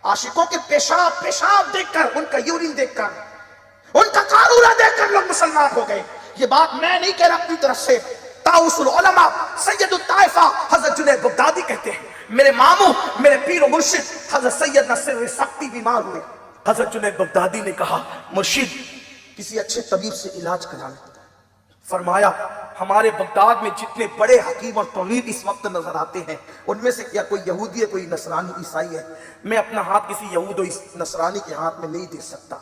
आशिकों के पेशाब देखकर, उनका यूरिन देखकर, उनका कारूरा देखकर लोग मुसलमान हो गए। ये बात मैं नहीं कह रहा अपनी तरफ से, ताउसुल उलमा सैयदुत ताइफा हजरत जुनैद बगदादी कहते हैं, मेरे मामू मेरे पीर और मुर्शिद हजरत सैयद नसीर सख्ती बीमार हुए। हजरत जुनैद बगदादी ने कहा, मुर्शिद किसी अच्छे तबीब से इलाज कराना। फरमाया, हमारे बगदाद में जितने बड़े हकीम और तबीब इस वक्त नजर आते हैं, उनमें से क्या कोई यहूदी है, कोई नसरानी ईसाई है? मैं अपना हाथ किसी यहूद और नसरानी के हाथ में नहीं दे सकता।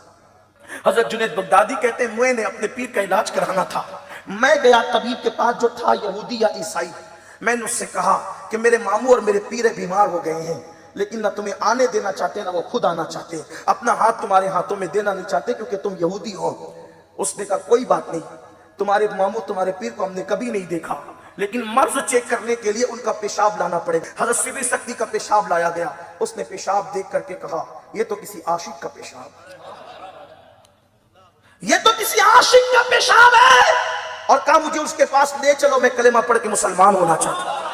हजरत जुनैद बगदादी कहते हैं, मैंने अपने पीर का इलाज कराना था। मैं गया तबीब के पास जो था यहूदी या ईसाई। मैंने उससे कहा कि मेरे मामू और मेरे पीर बीमार हो गए हैं, लेकिन ना तुम्हें आने देना चाहते ना वो खुद आना चाहते, अपना हाथ तुम्हारे हाथों में देना नहीं चाहते क्योंकि तुम यहूदी हो। उसने कहा, कोई बात नहीं, तुम्हारे मामू तुम्हारे पीर को हमने कभी नहीं देखा, लेकिन मर्ज चेक करने के लिए उनका पेशाब लाना पड़ेगा। हजरत सिर सख्ती का पेशाब लाया गया। उसने पेशाब देख करके कहा, यह तो किसी आशिक का पेशाब, ये तो किसी आशिक का पेशाब है। और कहा, मुझे उसके पास ले चलो, मैं कलेमा पढ़ के मुसलमान होना चाहता हूं।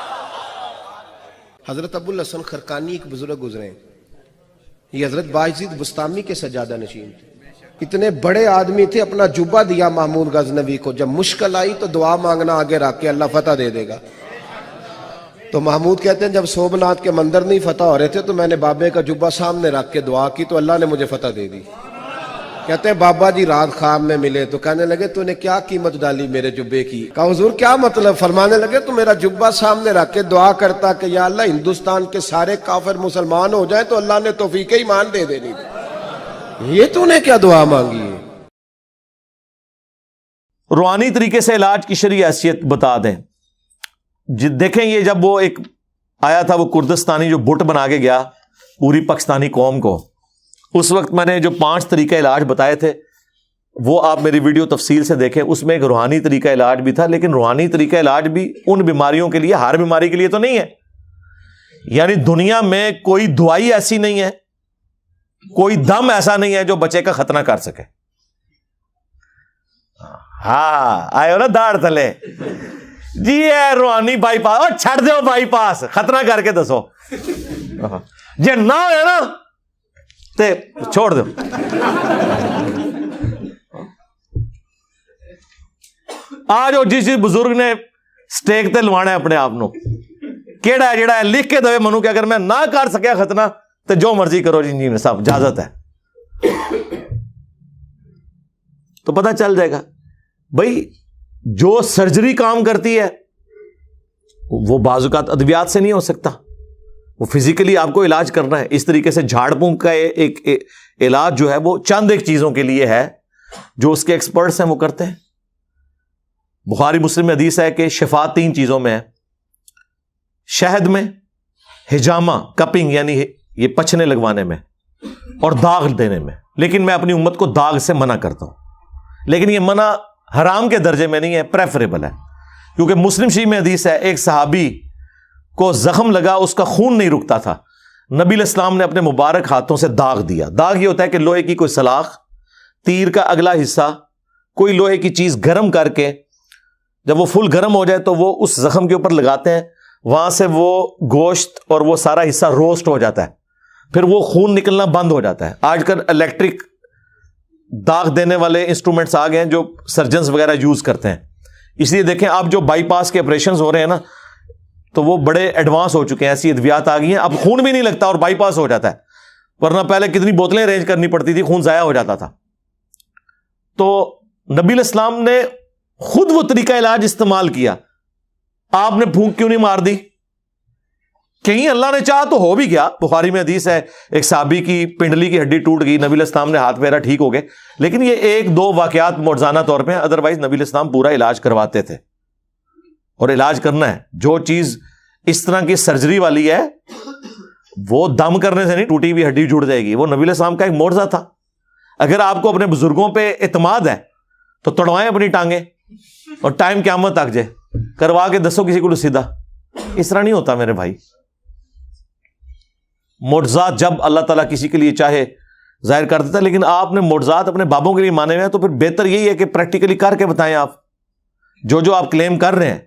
हजरत अबुल हसन खरकानी एक बुजुर्ग गुजरे, ये हजरत बायजीद बुस्तामी के सजादा नशीन थे। इतने बड़े आदमी थे, अपना जुब्बा दिया मामून गजनवी को, जब मुश्किल आई तो दुआ मांगना आगे रख के अल्लाह फतह दे देगा। तो महमूद कहते हैं, जब सोमनाथ के मंदिर नहीं फतह हो रहे थे तो मैंने बाबे का जुब्बा सामने रख के दुआ की तो अल्लाह ने मुझे फतह दे दी। कहते हैं, बाबा जी रात ख्वाब में मिले तो कहने लगे, तूने क्या कीमत डाली मेरे जुब्बे की? कहा, हुजूर क्या मतलब? फरमाने लगे, तू मेरा जुब्बा सामने रख के दुआ करता कि या अल्लाह हिंदुस्तान के सारे काफिर मुसलमान हो जाए तो अल्लाह ने तौफीक ईमान दे देनी। ये तूने क्या दुआ मांगी है? रूहानी तरीके से इलाज की शरई हैसियत बता दें। देखें, ये जब वो एक आया था, वो कुर्दिस्तानी जो बुट बना के गया पूरी पाकिस्तानी कौम को, उस वक्त मैंने जो 5 तरीका इलाज बताए थे वो आप मेरी वीडियो तफसील से देखें। उसमें एक रूहानी तरीका इलाज भी था, लेकिन रूहानी तरीका इलाज भी उन बीमारियों के लिए, हर बीमारी के लिए तो नहीं है। यानी दुनिया में कोई दवाई ऐसी नहीं है, कोई दम ऐसा नहीं है जो बच्चे का खतना कर सके। हाँ, आए हो ना दाढ़ थले जी, है रूहानी बाईपास, और छड़ दो बाईपास, खतना करके दसो। जे ना है ना ते छोड़ दो। आज वो जिस बुजुर्ग ने स्टेक ते लवाना है अपने आप नो, केड़ा है जेड़ा लिख के दवे मनु कि अगर मैं ना कर सकिया खतना तो जो मर्जी करो जी साहब, इजाजत है, तो पता चल जाएगा। भाई जो सर्जरी काम करती है वो बाजुकात अद्वियात से नहीं हो सकता, वो फिजिकली आपको इलाज करना है। इस तरीके से झाड़ फूंक का एक इलाज जो है वो चंद एक चीजों के लिए है जो उसके एक्सपर्ट्स हैं वो करते हैं। बुखारी मुस्लिम में हदीस है कि शिफा 3 चीजों में है, शहद में, हिजामा कपिंग यानी ये पछने लगवाने में, और दाग देने में। लेकिन मैं अपनी उम्मत को दाग से मना करता हूं, लेकिन ये मना हराम के दर्जे में नहीं है, प्रेफरेबल है। क्योंकि मुस्लिम शरीफ में हदीस है, एक सहाबी को जख्म लगा, उसका खून नहीं रुकता था, नबी इस्लाम ने अपने मुबारक हाथों से दाग दिया। दाग ये होता है कि लोहे की कोई सलाख, तीर का अगला हिस्सा, कोई लोहे की चीज गर्म करके जब वो फुल गर्म हो जाए तो वो उस जख्म के ऊपर लगाते हैं, वहां से वो गोश्त और वो सारा हिस्सा रोस्ट हो जाता है, फिर वो खून निकलना बंद हो जाता है। आजकल इलेक्ट्रिक दाग देने वाले इंस्ट्रूमेंट्स आ गए हैं जो सर्जन्स वगैरह यूज करते हैं। इसलिए देखें, अब जो बाईपास के ऑपरेशन हो रहे हैं ना, तो वो बड़े एडवांस हो चुके हैं, ऐसी अद्वियात आ गई हैं, अब खून भी नहीं लगता और बाईपास हो जाता है। वरना पहले कितनी बोतलें अरेंज करनी पड़ती थी, खून जाया हो जाता था। तो नबी इस्लाम ने खुद वो तरीका इलाज इस्तेमाल किया, आपने फूंक क्यों नहीं मार दी? कहीं अल्लाह ने चाहा तो हो भी गया। बुखारी में हदीस है, एक साहबी की पिंडली की हड्डी टूट गई, नबी इस्लाम ने हाथ फेरा, ठीक हो गए। लेकिन ये 1-2 वाकयात मौजूदा तौर पे, अदरवाइज नबी इस्लाम पूरा इलाज करवाते थे। और इलाज करना है, जो चीज इस तरह की सर्जरी वाली है वो दम करने से नहीं, टूटी हुई हड्डी जुड़ जाएगी। वो नबी इस्लाम का एक मोर्जा था। अगर आपको अपने बुजुर्गों पे इत्मीनान है तो तोड़वाएं अपनी टांगे और टाइम क़यामत तक जाए, करवा के दसो किसी को सीधा। इस तरह नहीं होता मेरे भाई। मोर्जात जब अल्लाह ताला किसी के लिए चाहे जाहिर कर देता है, लेकिन आपने मोर्जात अपने बाबों के लिए माने हुए हैं, तो फिर बेहतर यही है कि प्रैक्टिकली करके बताएं। आप जो जो आप क्लेम कर रहे हैं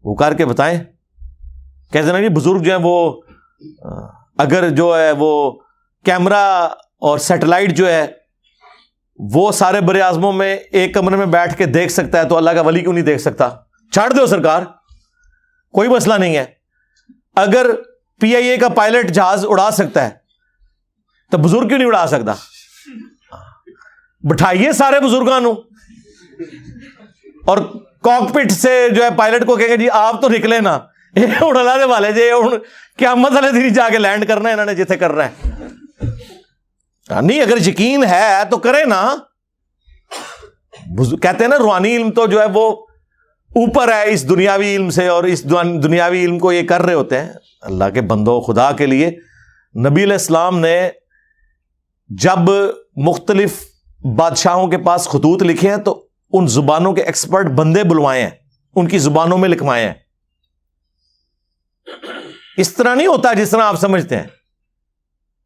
वो करके बताएं। कहते ना, बुजुर्ग जो है वो अगर जो है वो کیمرہ اور سیٹلائٹ جو ہے وہ سارے بر اعظموں میں ایک کمرے میں بیٹھ کے دیکھ سکتا ہے تو اللہ کا ولی کیوں نہیں دیکھ سکتا؟ چھاڑ دو سرکار، کوئی مسئلہ نہیں ہے. اگر پی آئی اے کا پائلٹ جہاز اڑا سکتا ہے تو بزرگ کیوں نہیں اڑا سکتا؟ بٹھائیے سارے بزرگانوں اور کاکپٹ سے جو ہے پائلٹ کو کہیں گے جی آپ تو نکلے نا، یہ اڑلا دے والے جی قیامت والے دن جا کے لینڈ کرنا ہے انہوں نے جتنے کرنا ہے. نہیں اگر یقین ہے تو کرے نا. کہتے ہیں نا روحانی علم تو جو ہے وہ اوپر ہے اس دنیاوی علم سے، اور اس دنیاوی علم کو یہ کر رہے ہوتے ہیں. اللہ کے بندو، خدا کے لیے نبی علیہ السلام نے جب مختلف بادشاہوں کے پاس خطوط لکھے ہیں تو ان زبانوں کے ایکسپرٹ بندے بلوائے ہیں، ان کی زبانوں میں لکھوائے ہیں. اس طرح نہیں ہوتا جس طرح آپ سمجھتے ہیں.